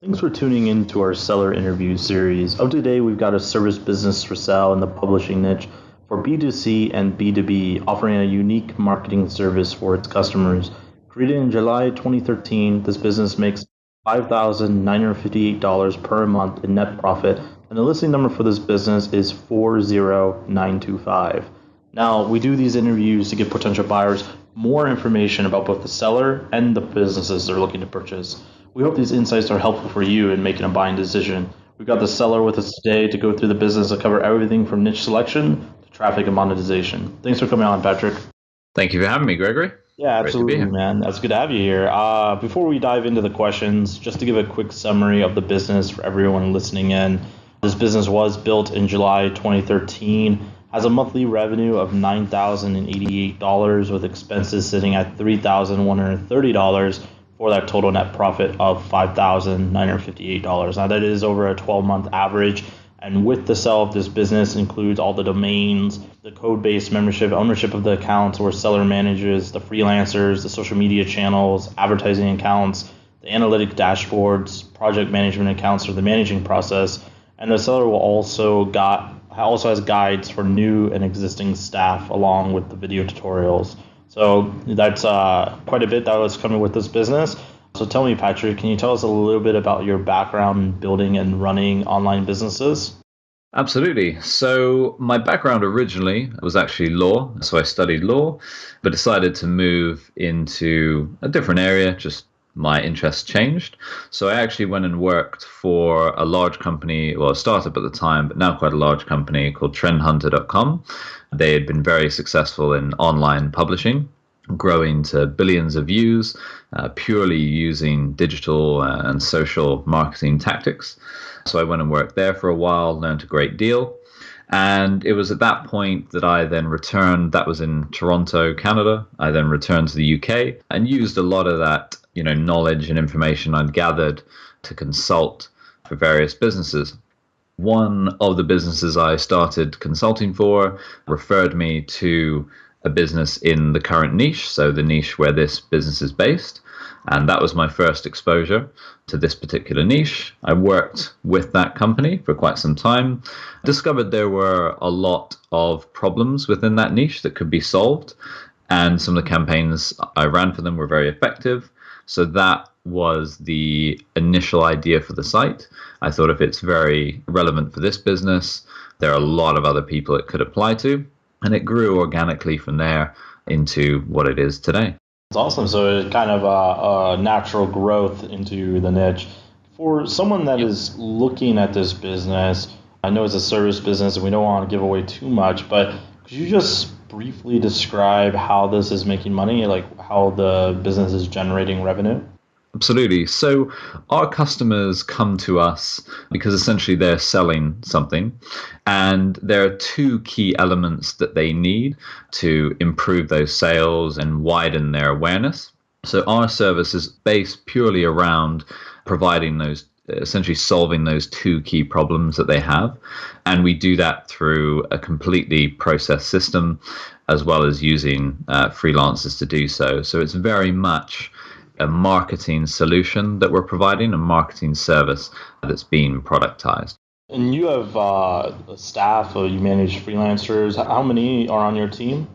Thanks for tuning in to our seller interview series. Of today, we've got a service business for sale in the publishing niche for B2C and B2B, offering a unique marketing service for its customers. Created in July 2013, this business makes $5,958 per month in net profit, and the listing number for this business is 40925. Now, we do these interviews to give potential buyers more information about both the seller and the businesses they're looking to purchase. We hope these insights are helpful for you in making a buying decision. We've got the seller with us today to go through the business and cover everything from niche selection to traffic and monetization. Thanks for coming on, Patrick. Thank you for having me, Gregory. Yeah, absolutely, man. That's good to have you here. Before we dive into the questions, just to give a quick summary of the business for everyone listening in. This business was built in July 2013, has a monthly revenue of $9,088 with expenses sitting at $3,130 for that total net profit of $5,958. Now that is over a 12-month average, and with the sale of this business includes all the domains, the code-based membership, ownership of the accounts where seller manages, the freelancers, the social media channels, advertising accounts, the analytic dashboards, project management accounts for the managing process, and the seller will also has guides for new and existing staff along with the video tutorials. So that's quite a bit that was coming with this business. So tell me, Patrick, can you tell us a little bit about your background in building and running online businesses? Absolutely. So my background originally was actually law. So I studied law, but decided to move into a different area. Just my interests changed. So I actually went and worked for a large company, well, a startup at the time, but now quite a large company called trendhunter.com. They had been very successful in online publishing, growing to billions of views, purely using digital and social marketing tactics. So I went and worked there for a while, learned a great deal. And it was at that point that I then returned. That was in Toronto, Canada. I then returned to the UK and used a lot of that, knowledge and information I'd gathered to consult for various businesses. One of the businesses I started consulting for referred me to a business in the current niche, so the niche where this business is based. And that was my first exposure to this particular niche. I worked with that company for quite some time, discovered there were a lot of problems within that niche that could be solved, and some of the campaigns I ran for them were very effective. So that was the initial idea for the site. I thought if it's very relevant for this business, there are a lot of other people it could apply to. And it grew organically from there into what it is today. That's awesome. So it's kind of a natural growth into the niche. For someone that is looking at this business, I know it's a service business and we don't want to give away too much, but could you just briefly describe how this is making money, like how the business is generating revenue? Absolutely. So our customers come to us because essentially they're selling something, and there are two key elements that they need to improve those sales and widen their awareness. So our service is based purely around providing those, essentially solving those two key problems that they have. And we do that through a completely processed system, as well as using freelancers to do so. So it's very much a marketing solution that we're providing, a marketing service that's being productized. And you have staff, or you manage freelancers. How many are on your team?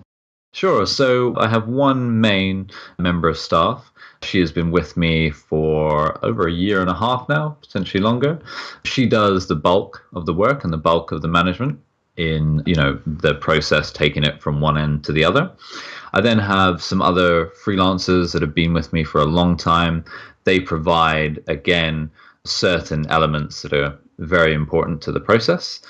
Sure. So I have one main member of staff. She has been with me for over a year and a half now, potentially longer. She does the bulk of the work and the bulk of the management in, the process, taking it from one end to the other. I then have some other freelancers that have been with me for a long time. They provide, again, certain elements that are very important to the process.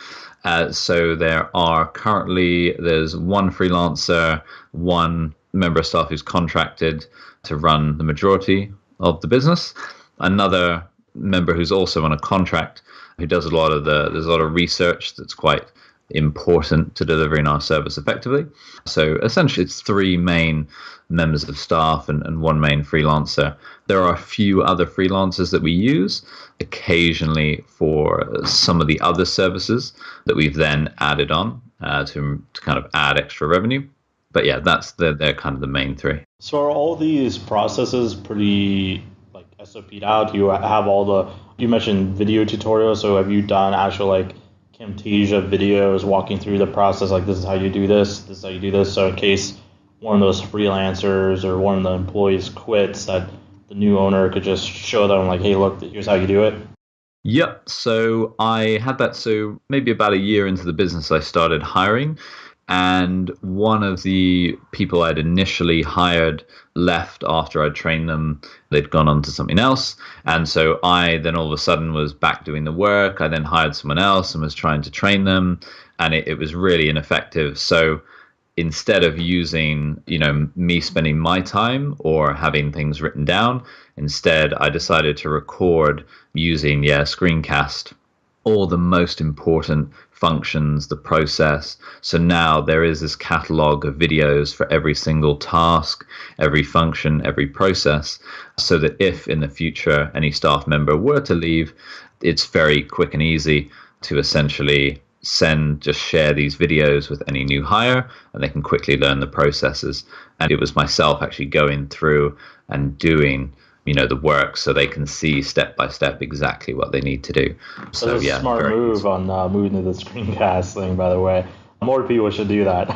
So there's one freelancer, one member of staff who's contracted to run the majority of the business, another member who's also on a contract who does there's a lot of research that's quite important to delivering our service effectively. So essentially it's three main members of staff and one main freelancer. There are a few other freelancers that we use occasionally for some of the other services that we've then added on to kind of add extra revenue. But yeah, they're kind of the main three. So are all these processes pretty like SOP'd out? You have all you mentioned video tutorials, so have you done actual like Camtasia videos walking through the process, like this is how you do this is how you do this, so in case one of those freelancers or one of the employees quits, that the new owner could just show them like, hey, look, here's how you do it? Yep. So I had that. So maybe about a year into the business, I started hiring. And one of the people I'd initially hired left after I'd trained them. They'd gone on to something else. And so I then all of a sudden was back doing the work. I then hired someone else and was trying to train them. And it was really ineffective. So instead of using, me spending my time or having things written down, instead I decided to record using, screencast all the most important functions, the process. So now there is this catalog of videos for every single task, every function, every process, so that if in the future any staff member were to leave, it's very quick and easy to essentially just share these videos with any new hire, and they can quickly learn the processes. And it was myself actually going through and doing the work, so they can see step by step exactly what they need to do. So that's a smart move easy. On moving to the screencast thing, by the way. More people should do that.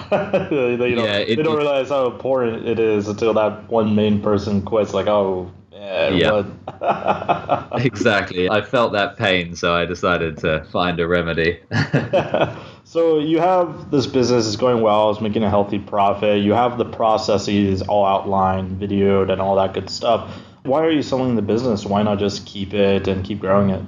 They don't realize how important it is until that one main person quits. Like, oh, yeah. Exactly. I felt that pain, so I decided to find a remedy. So you have this business is going well, it's making a healthy profit. You have the processes all outlined, videoed, and all that good stuff. Why are you selling the business? Why not just keep it and keep growing it?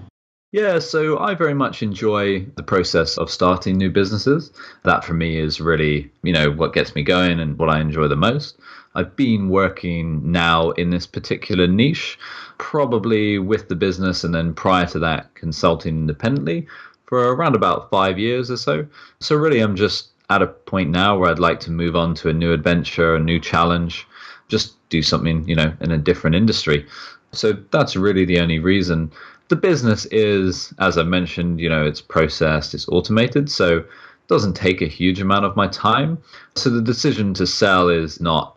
Yeah, so I very much enjoy the process of starting new businesses. That for me is really, what gets me going and what I enjoy the most. I've been working now in this particular niche, probably with the business and then prior to that consulting independently for around about 5 years or so. So really I'm just at a point now where I'd like to move on to a new adventure, a new challenge, just do something, in a different industry. So that's really the only reason. The business is, as I mentioned, it's processed, it's automated, so it doesn't take a huge amount of my time. So the decision to sell is not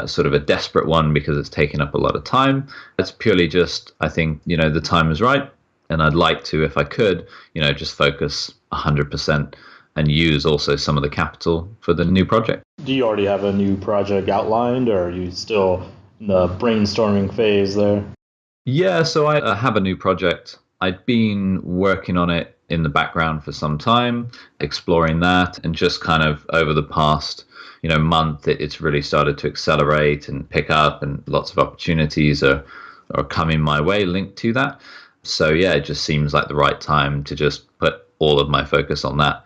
sort of a desperate one because it's taken up a lot of time. It's purely just, I think, the time is right. And I'd like to, if I could, just focus 100% and use also some of the capital for the new project. Do you already have a new project outlined, or are you still in the brainstorming phase there? Yeah, so I have a new project. I'd been working on it in the background for some time, exploring that, and just kind of over the past month, it's really started to accelerate and pick up, and lots of opportunities are coming my way linked to that. So yeah, it just seems like the right time to just put all of my focus on that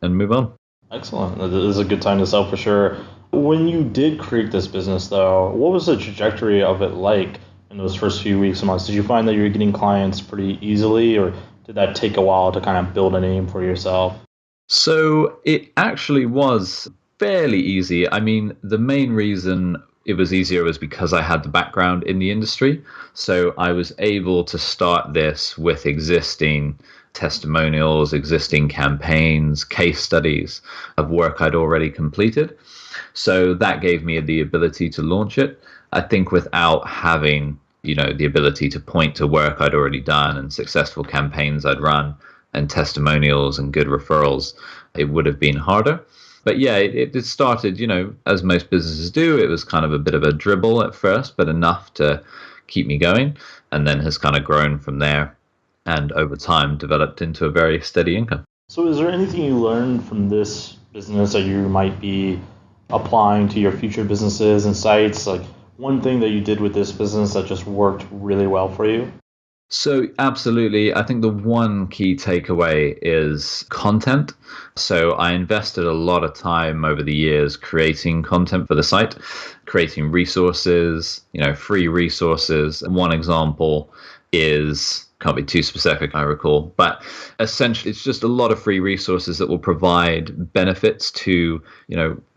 and move on. Excellent. This is a good time to sell for sure. When you did create this business, though, what was the trajectory of it like in those first few weeks and months? Did you find that you were getting clients pretty easily, or did that take a while to kind of build a name for yourself? So it actually was fairly easy. I mean, the main reason it was easier was because I had the background in the industry. So I was able to start this with existing testimonials, existing campaigns, case studies of work I'd already completed. So that gave me the ability to launch it. I think without having, the ability to point to work I'd already done and successful campaigns I'd run and testimonials and good referrals, it would have been harder. But yeah, it started, as most businesses do, it was kind of a bit of a dribble at first, but enough to keep me going, and then has kind of grown from there and over time developed into a very steady income. So is there anything you learned from this business that you might be applying to your future businesses and sites? Like one thing that you did with this business that just worked really well for you? So absolutely. I think the one key takeaway is content. So I invested a lot of time over the years creating content for the site, creating resources, free resources. One example is, can't be too specific, I recall, but essentially it's just a lot of free resources that will provide benefits to,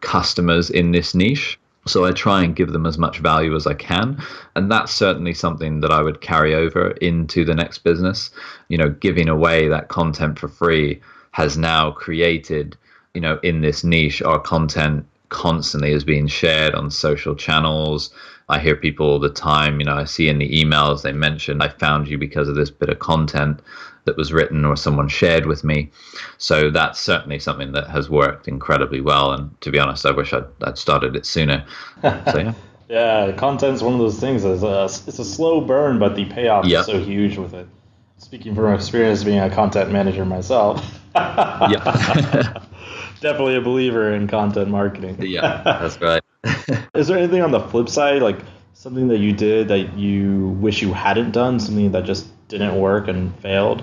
customers in this niche. So I try and give them as much value as I can. And that's certainly something that I would carry over into the next business. Giving away that content for free has now created, in this niche, our content constantly is being shared on social channels. I hear people all the time, I see in the emails they mention, I found you because of this bit of content that was written or someone shared with me. So that's certainly something that has worked incredibly well. And to be honest, I wish I'd started it sooner. So yeah. Yeah, content's one of those things. It's a slow burn, but the payoff Yep. is so huge with it. Speaking from experience being a content manager myself, Yeah. definitely a believer in content marketing. Yeah, that's right. Is there anything on the flip side, like something that you did that you wish you hadn't done, something that just didn't work and failed?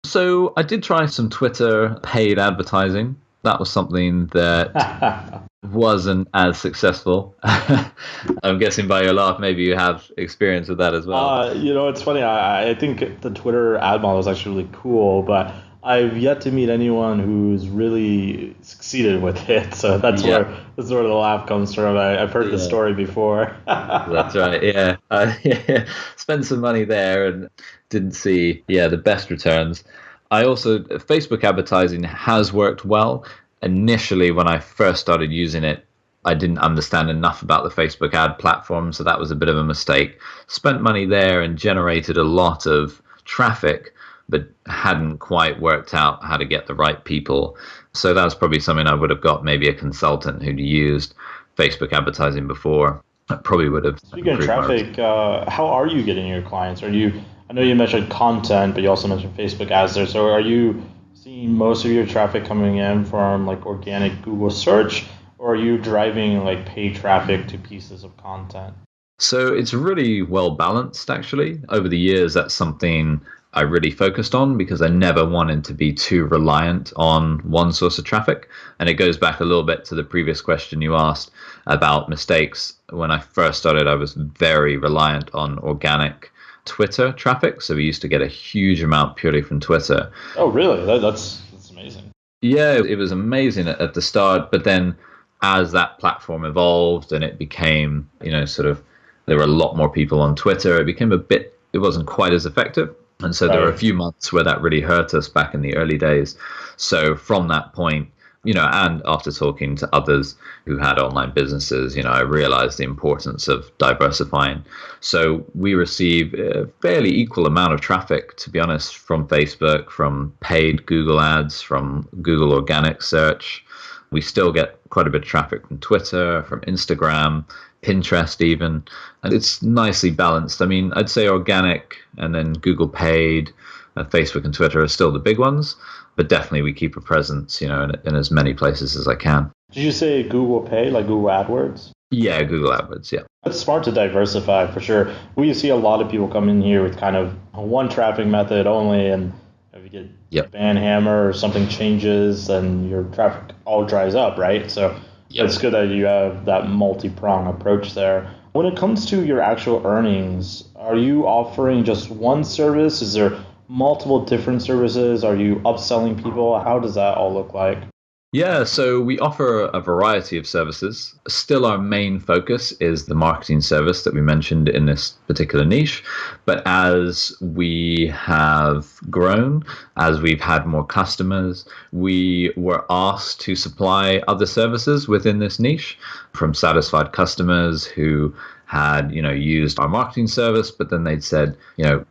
So I did try some Twitter paid advertising. That was something that wasn't as successvel. I'm guessing by your laugh, maybe you have experience with that as well. It's funny. I think the Twitter ad model is actually really cool, but I've yet to meet anyone who's really succeeded with it. So that's where the laugh comes from. I've heard the story before. That's right. Yeah. Spent some money there and didn't see, the best returns. Facebook advertising has worked well. Initially, when I first started using it, I didn't understand enough about the Facebook ad platform, so that was a bit of a mistake. Spent money there and generated a lot of traffic, but hadn't quite worked out how to get the right people. So that was probably something I would have got maybe a consultant who'd used Facebook advertising before. I probably would have. Speaking of traffic, how are you getting your clients? I know you mentioned content, but you also mentioned Facebook ads there. So are you seeing most of your traffic coming in from like organic Google search, or are you driving like paid traffic to pieces of content? So it's really well balanced, actually. Over the years, that's something I really focused on because I never wanted to be too reliant on one source of traffic. And it goes back a little bit to the previous question you asked about mistakes. When I first started, I was very reliant on organic Twitter traffic. So we used to get a huge amount purely from Twitter. Oh, really? That's amazing. Yeah, it was amazing at the start. But then as that platform evolved and it became, there were a lot more people on Twitter, it wasn't quite as effective. And so there were a few months where that really hurt us back in the early days. So from that point, and after talking to others who had online businesses, I realized the importance of diversifying. So we receive a fairly equal amount of traffic, to be honest, from Facebook, from paid Google ads, from Google organic search. We still get quite a bit of traffic from Twitter, from Instagram, Pinterest even, and it's nicely balanced. I mean, I'd say organic and then Google paid, Facebook and Twitter are still the big ones, but definitely we keep a presence, in as many places as I can. Did you say Google Pay, like Google AdWords? Yeah, Google AdWords, yeah. It's smart to diversify for sure. We see a lot of people come in here with kind of one traffic method only, and if you get ban hammer or something changes, then your traffic all dries up, right? So it's good that you have that multi-prong approach there. When it comes to your actual earnings, are you offering just one service? Is there multiple different services? Are you upselling people? How does that all look like? Yeah, so we offer a variety of services. Still, our main focus is the marketing service that we mentioned in this particular niche. But as we have grown, as we've had more customers, we were asked to supply other services within this niche from satisfied customers who had used our marketing service, but then they'd said,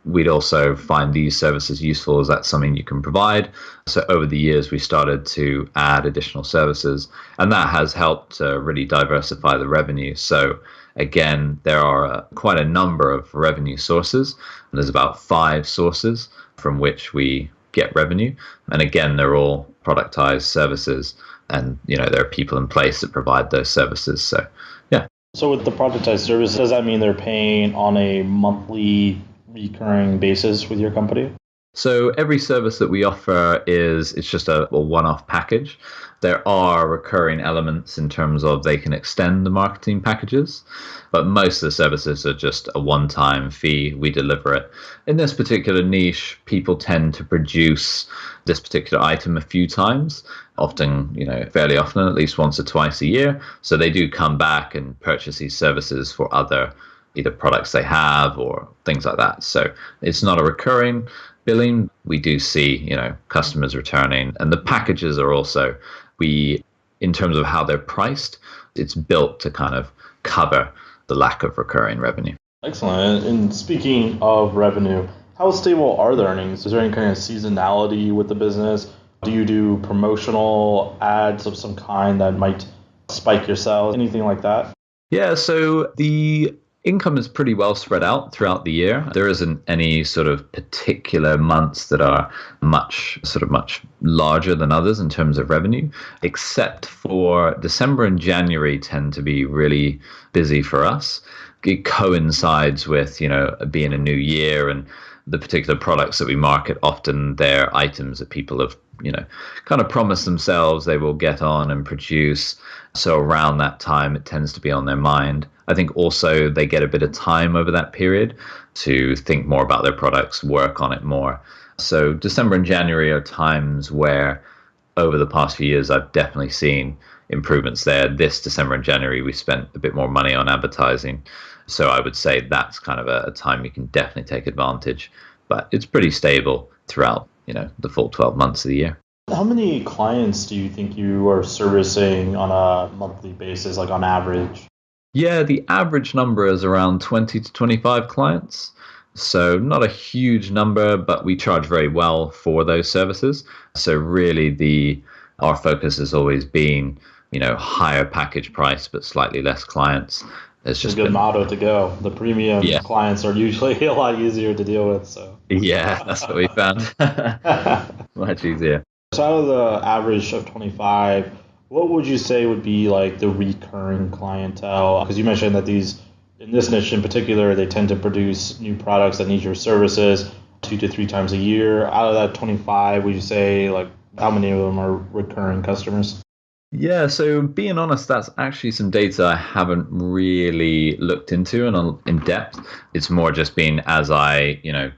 we'd also find these services useful. Is that something you can provide? So over the years, we started to add additional services, and that has helped really diversify the revenue. So again, there are quite a number of revenue sources. And there's about 5 sources from which we get revenue. And again, they're all productized services, and there are people in place that provide those services. So yeah. So with the productized service, does that mean they're paying on a monthly recurring basis with your company? So every service that we offer it's just a one-off package. There are recurring elements in terms of they can extend the marketing packages, but most of the services are just a one-time fee. We deliver it. In this particular niche, people tend to produce this particular item a few times, often, fairly often, at least once or twice a year. So they do come back and purchase these services for other either products they have or things like that. So it's not a recurring billing. We do see, customers returning, and the packages are also, we in terms of how they're priced, it's built to kind of cover the lack of recurring revenue. Excellent. And speaking of revenue, how stable are the earnings? Is there any kind of seasonality with the business? Do you do promotional ads of some kind that might spike your sales? Anything like that? Yeah, so the income is pretty well spread out throughout the year. There isn't any sort of particular months that are much larger than others in terms of revenue, except for December and January tend to be really busy for us. It coincides with, being a new year, and the particular products that we market, often they're items that people have, kind of promised themselves they will get on and produce. So around that time, it tends to be on their mind. I think also they get a bit of time over that period to think more about their products, work on it more. So December and January are times where over the past few years, I've definitely seen improvements there. This December and January, we spent a bit more money on advertising. So I would say that's kind of a time you can definitely take advantage. But it's pretty stable throughout, the full 12 months of the year. How many clients do you think you are servicing on a monthly basis, like on average? Yeah, the average number is around 20 to 25 clients. So not a huge number, but we charge very well for those services. So really our focus has always been, higher package price, but slightly less clients. It's just a good motto to go. The premium clients are usually a lot easier to deal with. So yeah, that's what we found. Much easier. So out of the average of 25, what would you say would be like the recurring clientele? Because you mentioned that in this niche in particular, they tend to produce new products that need your services 2 to 3 times a year. Out of that 25, would you say like how many of them are recurring customers? Yeah, so being honest, that's actually some data I haven't really looked into and in depth. It's more just been as I,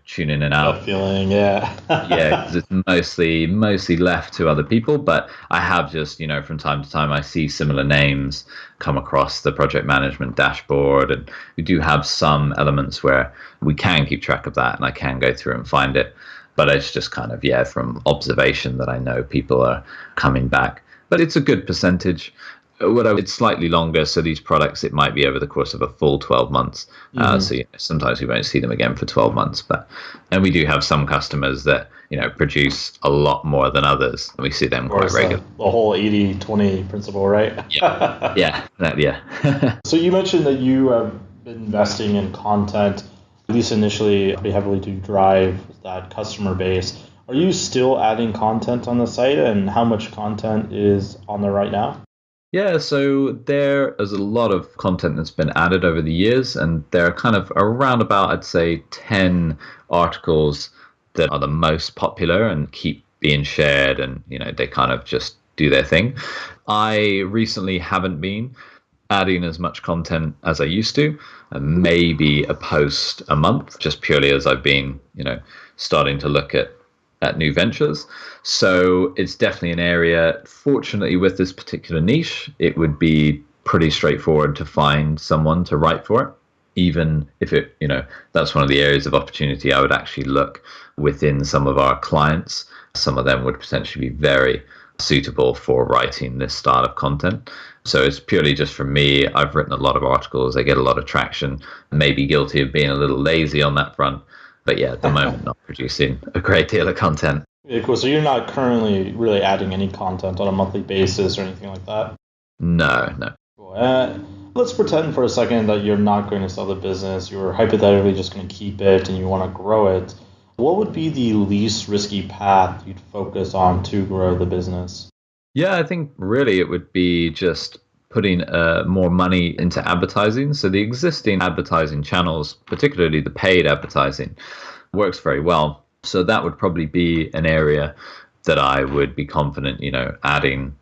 tune in and out. Gut feeling, yeah. Yeah, because it's mostly left to other people, but I have just, from time to time, I see similar names come across the project management dashboard, and we do have some elements where we can keep track of that, and I can go through and find it. But it's just kind of, from observation that I know people are coming back. But it's a good percentage. It's slightly longer, so these products, it might be over the course of a full 12 months. So sometimes we won't see them again for 12 months. And we do have some customers that, produce a lot more than others. And we see them quite regularly. The whole 80-20 principle, right? Yeah. So you mentioned that you have been investing in content, at least initially, pretty heavily to drive that customer base. Are you still adding content on the site, and how much content is on there right now? Yeah, so there is a lot of content that's been added over the years, and there are kind of around about, I'd say, 10 articles that are the most popular and keep being shared, and they kind of just do their thing. I recently haven't been adding as much content as I used to, and maybe a post a month, just purely as I've been, starting to look at new ventures. So it's definitely an area, fortunately with this particular niche, it would be pretty straightforward to find someone to write for it. Even if it, that's one of the areas of opportunity I would actually look within some of our clients. Some of them would potentially be very suitable for writing this style of content. So it's purely just for me. I've written a lot of articles. I get a lot of traction. Maybe guilty of being a little lazy on that front. But yeah, at the moment, not producing a great deal of content. Yeah, cool. So you're not currently really adding any content on a monthly basis or anything like that? No. Cool. Let's pretend for a second that you're not going to sell the business. You're hypothetically just going to keep it and you want to grow it. What would be the least risky path you'd focus on to grow the business? Yeah, I think really it would be just putting more money into advertising. So the existing advertising channels, particularly the paid advertising, works very well. So that would probably be an area that I would be confident, adding,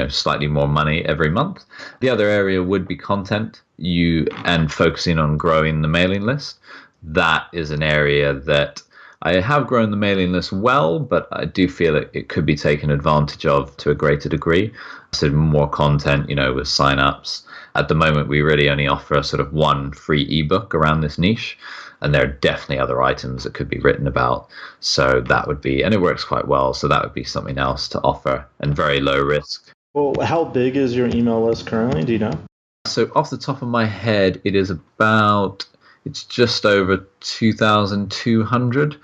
slightly more money every month. The other area would be content, and focusing on growing the mailing list. That is an area that I have grown the mailing list well, but I do feel it could be taken advantage of to a greater degree. So more content, with signups. At the moment, we really only offer sort of one free ebook around this niche, and there are definitely other items that could be written about. So that would be, and it works quite well. So that would be something else to offer, and very low risk. Well, how big is your email list currently? Do you know? So off the top of my head, it's just over 2,200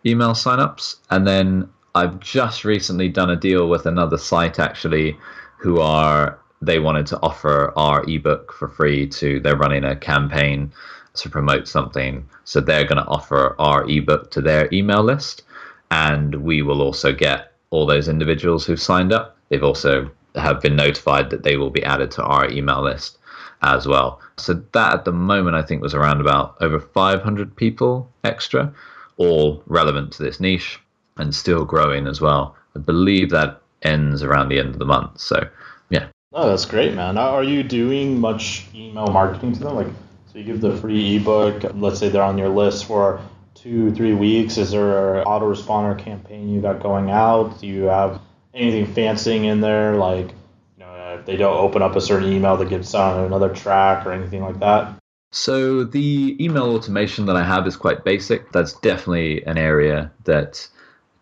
email signups. And then I've just recently done a deal with another site actually they wanted to offer our ebook for free they're running a campaign to promote something. So they're going to offer our ebook to their email list. And we will also get all those individuals who've signed up. They've also have been notified that they will be added to our email list as well. So that at the moment, I think was around about over 500 people extra, all relevant to this niche and still growing as well. I believe that ends around the end of the month. So yeah. Oh, that's great, man. Are you doing much email marketing to them? Like, so you give the free ebook, let's say they're on your list for 2-3 weeks. Is there an autoresponder campaign you got going out? Do you have anything fancying in there? Like, if they don't open up a certain email that gets on another track or anything like that? So the email automation that I have is quite basic. That's definitely an area that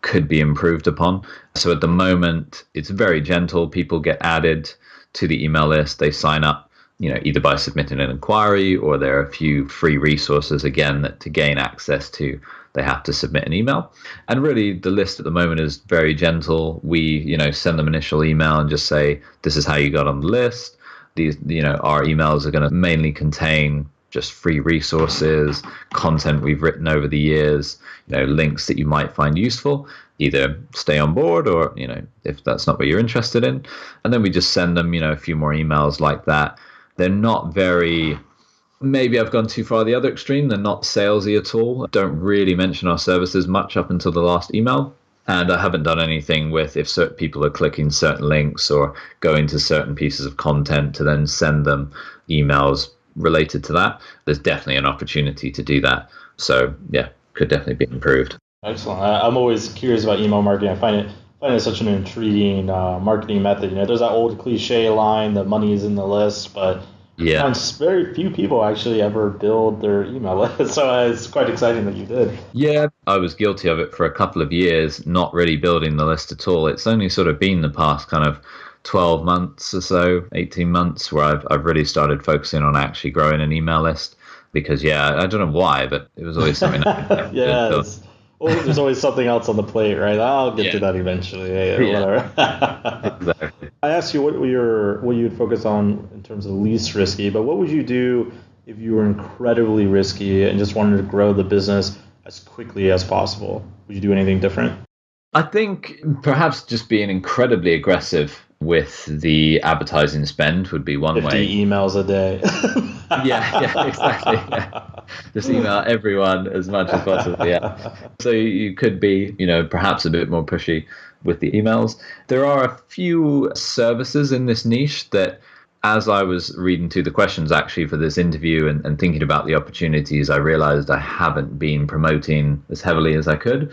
could be improved upon. So at the moment, it's very gentle. People get added to the email list. They sign up, either by submitting an inquiry, or there are a few free resources, again, that to gain access to, they have to submit an email. And really, the list at the moment is very gentle. We, send them initial email and just say, this is how you got on the list. These, our emails are going to mainly contain just free resources, content we've written over the years, links that you might find useful. Either stay on board or, if that's not what you're interested in. And then we just send them, a few more emails like that. They're not very, maybe I've gone too far the other extreme. They're not salesy at all. Don't really mention our services much up until the last email. And I haven't done anything with if certain people are clicking certain links or going to certain pieces of content to then send them emails related to that. There's definitely an opportunity to do that. So yeah, could definitely be improved. Excellent. I'm always curious about email marketing. I find it such an intriguing marketing method. There's that old cliche line that money is in the list, but yeah, very few people actually ever build their email list. So it's quite exciting that you did. Yeah, I was guilty of it for a couple of years, not really building the list at all. It's only sort of been the past kind of 12 months or so, 18 months, where I've really started focusing on actually growing an email list. Because I don't know why, but it was always something. There's always something else on the plate, right? I'll get to that eventually. Whatever. Exactly. I asked you what you'd focus on in terms of least risky, but what would you do if you were incredibly risky and just wanted to grow the business as quickly as possible? Would you do anything different? I think perhaps just being incredibly aggressive with the advertising spend would be one 50 way. emails a day. Yeah, exactly. Yeah. Just email everyone as much as possible. Yeah. So you could be, perhaps a bit more pushy with the emails. There are a few services in this niche that, as I was reading through the questions actually for this interview and thinking about the opportunities, I realized I haven't been promoting as heavily as I could.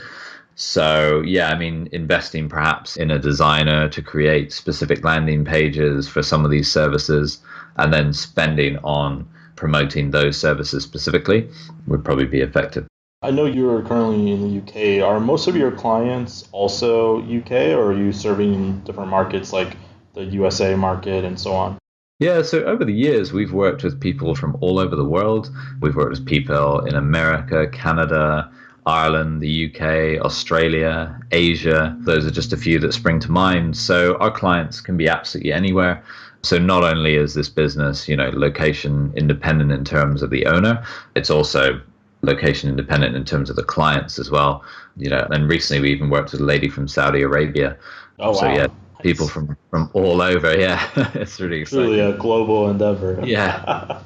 So yeah, investing perhaps in a designer to create specific landing pages for some of these services, and then spending on promoting those services specifically would probably be effective. I know you're currently in the UK. Are most of your clients also UK, or are you serving different markets like the USA market and so on? Yeah, so over the years, we've worked with people from all over the world. We've worked with people in America, Canada, Ireland, the UK, Australia, Asia. Those are just a few that spring to mind. So our clients can be absolutely anywhere. So not only is this business, location independent in terms of the owner, it's also location independent in terms of the clients as well. And recently we even worked with a lady from Saudi Arabia. Oh, wow. So yeah, people from all over. Yeah, it's really exciting. Truly a global endeavor. Yeah.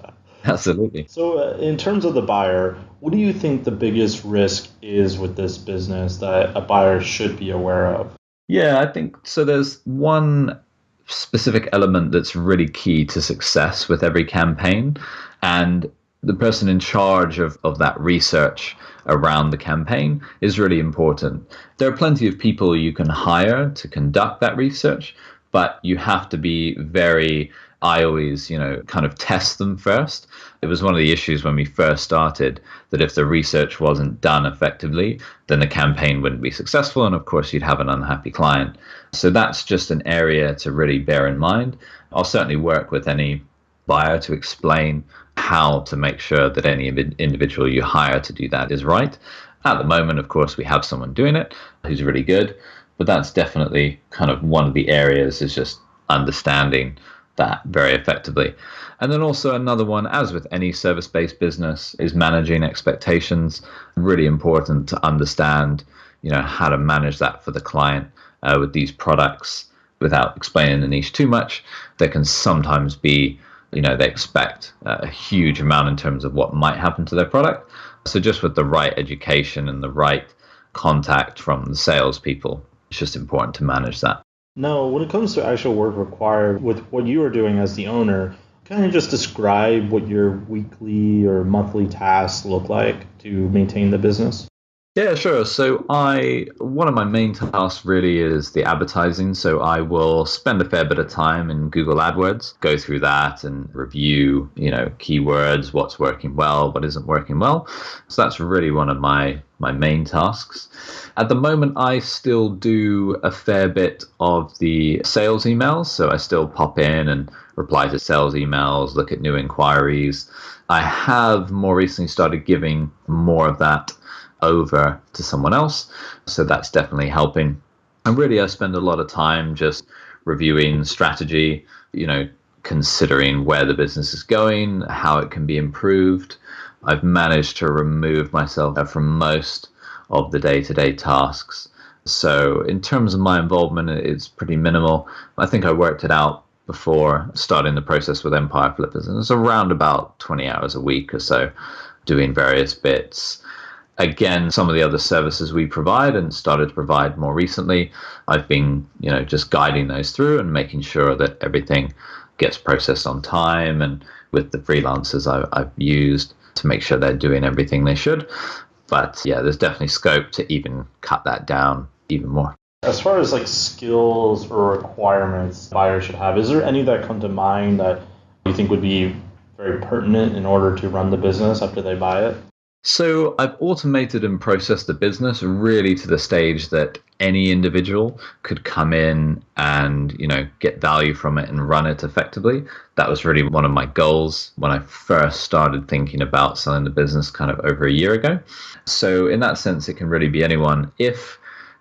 Absolutely. So in terms of the buyer, what do you think the biggest risk is with this business that a buyer should be aware of? Yeah, I think so. There's one specific element that's really key to success with every campaign, and the person in charge of that research around the campaign is really important. There are plenty of people you can hire to conduct that research, but you have to be very I always, kind of test them first. It was one of the issues when we first started that if the research wasn't done effectively, then the campaign wouldn't be successful. And of course, you'd have an unhappy client. So that's just an area to really bear in mind. I'll certainly work with any buyer to explain how to make sure that any individual you hire to do that is right. At the moment, of course, we have someone doing it who's really good, but that's definitely kind of one of the areas is just understanding that very effectively. And then also another one, as with any service-based business, is managing expectations. Really important to understand, how to manage that for the client with these products without explaining the niche too much. There can sometimes be, they expect a huge amount in terms of what might happen to their product. So just with the right education and the right contact from the salespeople, it's just important to manage that. Now, when it comes to actual work required with what you are doing as the owner, kind of just describe what your weekly or monthly tasks look like to maintain the business? Yeah, sure. So one of my main tasks really is the advertising. So I will spend a fair bit of time in Google AdWords, go through that and review, keywords, what's working well, what isn't working well. So that's really one of my main tasks. At the moment, I still do a fair bit of the sales emails. So I still pop in and reply to sales emails, look at new inquiries. I have more recently started giving more of that over to someone else. So that's definitely helping. And really, I spend a lot of time just reviewing strategy, considering where the business is going, how it can be improved. I've managed to remove myself from most of the day-to-day tasks. So in terms of my involvement, it's pretty minimal. I think I worked it out before starting the process with Empire Flippers, and it's around about 20 hours a week or so doing various bits. Again, some of the other services we provide and started to provide more recently, I've been, just guiding those through and making sure that everything gets processed on time, and with the freelancers I've used to make sure they're doing everything they should. But yeah, there's definitely scope to even cut that down even more. As far as like skills or requirements buyers should have, is there any that come to mind that you think would be very pertinent in order to run the business after they buy it? So I've automated and processed the business really to the stage that any individual could come in and, get value from it and run it effectively. That was really one of my goals when I first started thinking about selling the business kind of over a year ago. So in that sense, it can really be anyone. If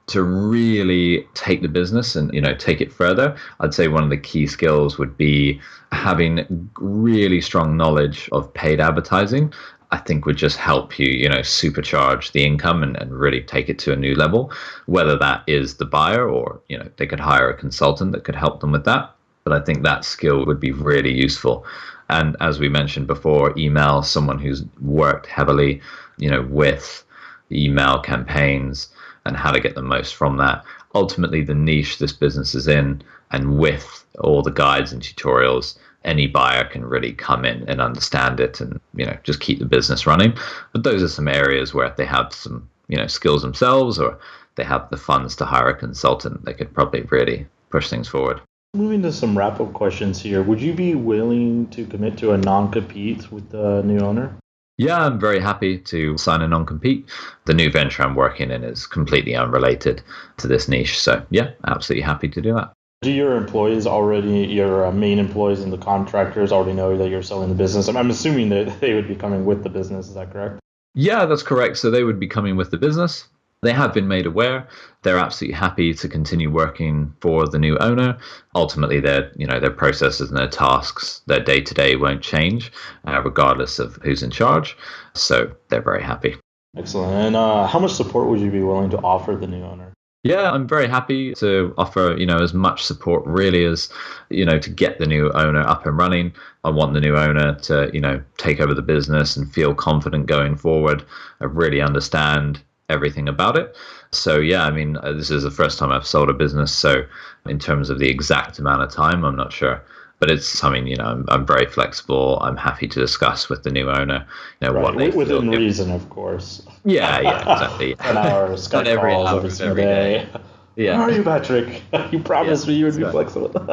to really take the business and, take it further, I'd say one of the key skills would be having really strong knowledge of paid advertising. I think would just help you, supercharge the income and really take it to a new level, whether that is the buyer or, they could hire a consultant that could help them with that. But I think that skill would be really useful. And as we mentioned before, email, someone who's worked heavily, with email campaigns and how to get the most from that. Ultimately, the niche this business is in, and with all the guides and tutorials, any buyer can really come in and understand it and, just keep the business running. But those are some areas where if they have some, skills themselves or they have the funds to hire a consultant, they could probably really push things forward. Moving to some wrap-up questions here, would you be willing to commit to a non-compete with the new owner? Yeah, I'm very happy to sign a non-compete. The new venture I'm working in is completely unrelated to this niche. So yeah, absolutely happy to do that. Do your employees already, your main employees and the contractors already know that you're selling the business? I'm assuming that they would be coming with the business. Is that correct? Yeah, that's correct. So they would be coming with the business. They have been made aware. They're absolutely happy to continue working for the new owner. Ultimately, their processes and their tasks, their day-to-day won't change, regardless of who's in charge. So they're very happy. Excellent. And how much support would you be willing to offer the new owner? Yeah, I'm very happy to offer, as much support really as, to get the new owner up and running. I want the new owner to, take over the business and feel confident going forward. I really understand everything about it. So yeah, this is the first time I've sold a business. So in terms of the exact amount of time, I'm not sure. But it's something, I'm very flexible. I'm happy to discuss with the new owner, right. What they within feel. reason, of course. Yeah, exactly. An hour, Skype calls every day. Yeah. Where are you, Patrick? You promised me you would be Exactly. flexible.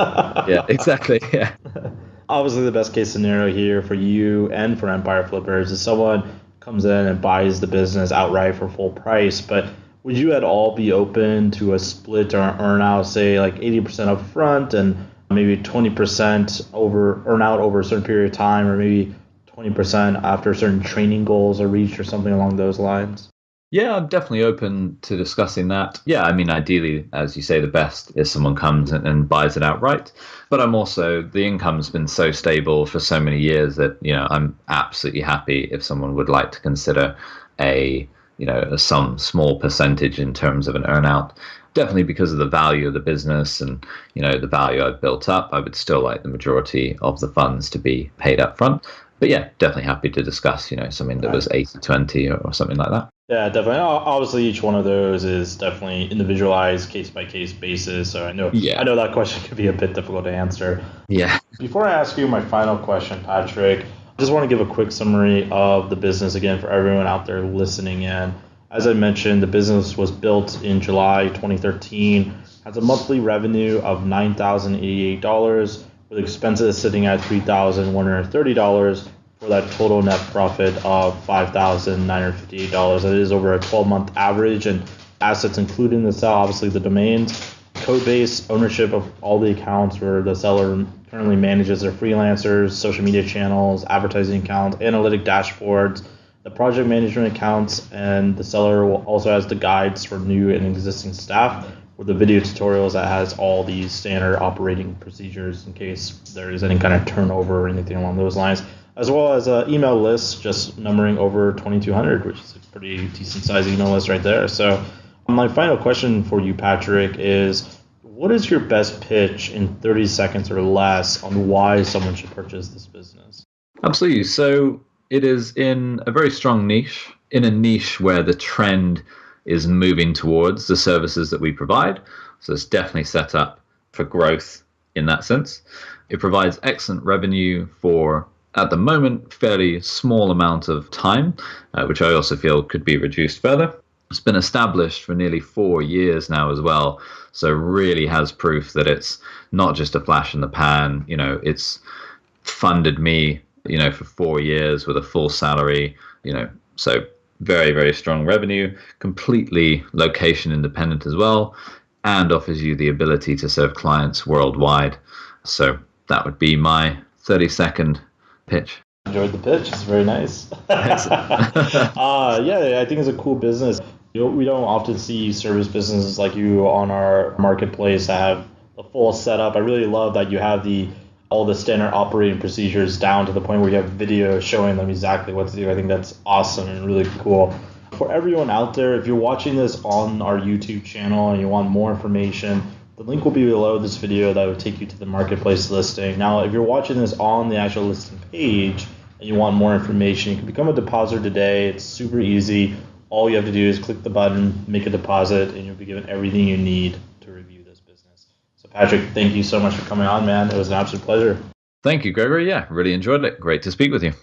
Yeah, exactly. Yeah. Obviously, the best case scenario here for you and for Empire Flippers is someone comes in and buys the business outright for full price. But would you at all be open to a split or earn out, say like 80% up front and maybe 20% over earn out over a certain period of time, or maybe 20% after certain training goals are reached or something along those lines? Yeah, I'm definitely open to discussing that. Yeah, I mean, ideally, as you say, the best is someone comes and buys it outright. But I'm also, the income's been so stable for so many years that, I'm absolutely happy if someone would like to consider some small percentage in terms of an earnout. Definitely because of the value of the business and, the value I've built up, I would still like the majority of the funds to be paid up front. But yeah, definitely happy to discuss, something that was 80-20 or something like that. Yeah, definitely. Obviously, each one of those is definitely individualized, case by case basis. So I Yeah. know that question could be a bit difficult to answer. Yeah. Before I ask you my final question, Patrick, I just want to give a quick summary of the business again for everyone out there listening in. As I mentioned, the business was built in July 2013, has a monthly revenue of $9,088, with expenses sitting at $3,130 for that total net profit of $5,958. That is over a 12-month average, and assets including the sale, obviously the domains, code base, ownership of all the accounts where the seller currently manages their freelancers, social media channels, advertising accounts, analytic dashboards, the project management accounts, and the seller also has the guides for new and existing staff with the video tutorials that has all these standard operating procedures in case there is any kind of turnover or anything along those lines, as well as an email list just numbering over 2,200, which is a pretty decent sized email list right there. So my final question for you, Patrick, is what is your best pitch in 30 seconds or less on why someone should purchase this business? Absolutely. So it is in a very strong niche, in a niche where the trend is moving towards the services that we provide. So it's definitely set up for growth in that sense. It provides excellent revenue for, at the moment, fairly small amount of time, which I also feel could be reduced further. It's been established for nearly 4 years now as well. So really has proof that it's not just a flash in the pan. It's funded me, for 4 years with a full salary, so very, very strong revenue, completely location independent as well, and offers you the ability to serve clients worldwide. So that would be my 30-second pitch. Enjoyed the pitch. It's very nice. Excellent. Yeah, I think it's a cool business. We don't often see service businesses like you on our marketplace that have the full setup. I really love that you have all the standard operating procedures down to the point where you have video showing them exactly what to do. I think that's awesome and really cool. For everyone out there, if you're watching this on our YouTube channel and you want more information, the link will be below this video that will take you to the marketplace listing. Now, if you're watching this on the actual listing page and you want more information, you can become a depositor today. It's super easy. All you have to do is click the button, make a deposit, and you'll be given everything you need to review this business. So Patrick, thank you so much for coming on, man. It was an absolute pleasure. Thank you, Gregory. Yeah, really enjoyed it. Great to speak with you.